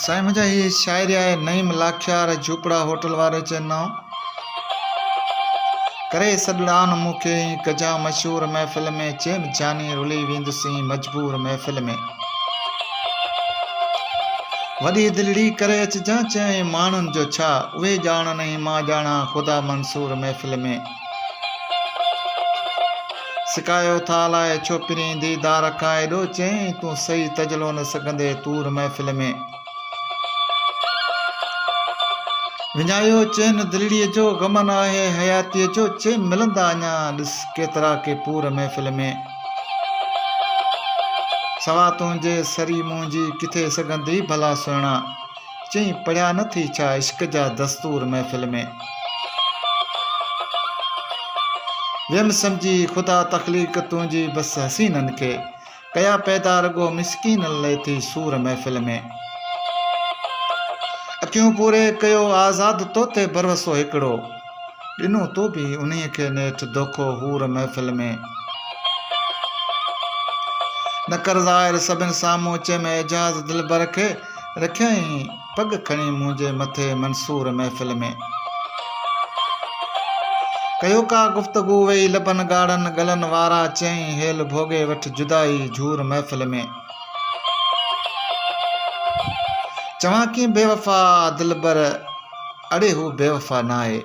साईं मुंहिंजा हीअ शाइरी आहे नईम लाखियार झूपड़ा होटल वारे चवंदा करे सॾड़ान मूंखे कजा मशहूर महफ़िल में चेम जानी रुली वेंदुसीं मजबूर महफ़िल में वॾी दिलड़ी करे अचजां चई माण्हुनि जो छा उहे ॼाणनि मां ॼाणा ख़ुदा मंसूर महफ़िल में सिकायो था लाइ छोकिरी दीदार खां एॾो चई तूं सही तजलो न सघंदे तूर महफ़िल में विञायो चैन दिलड़ीअ जो गमन आहे हयातीअ जो चे मिलंदा अञा ॾिस केतिरा के पूर महफ़िल में सवा तुंहिंजे सरी मुंहिंजी किथे सघंदी भला सुहिणा चई पढ़िया नथी छा इश्क जा दस्तूर महफ़िल में वियम सम्झी ख़ुदा तख़लीक़ तुंहिंजी बसि हसीननि खे कया पैदा रुगो मिसकीन लेथी सूर महफ़िल में अखियूं पूरे कयो आज़ाद तो ते भरवसो हिकिड़ो ॾिनो तो बि उन्हीअ खे नेठि दोखो हूर महफ़िल में न कर ज़ाहिर सभिनि साम्हूं चइम एजाज़ दिलबर खे रखियईं पग खणी मुंहिंजे मथे मंसूर महफ़िल में कयो का गुफ़्तगू वेही लबनि ॻाढ़नि गलनि वारा चई हेल भोगे वठ जुदाई झूर महफ़िल में चवां कीअं बेवफ़ा दिलबर अड़े हू बेवफ़ा न आहे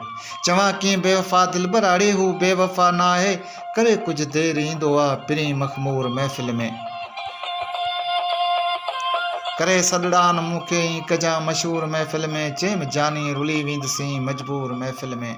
चवां कीअं बेवफ़ा दिलबर अड़े हू बेवफ़ा न आहे करे कुझु देरि ईंदो आहे पिरी मखमूर महफ़िल में करे सॾड़ान मूंखे कजां मशहूर महफ़िल में चेम जानी रुली वेंदुसीं मजबूर महफ़िल में।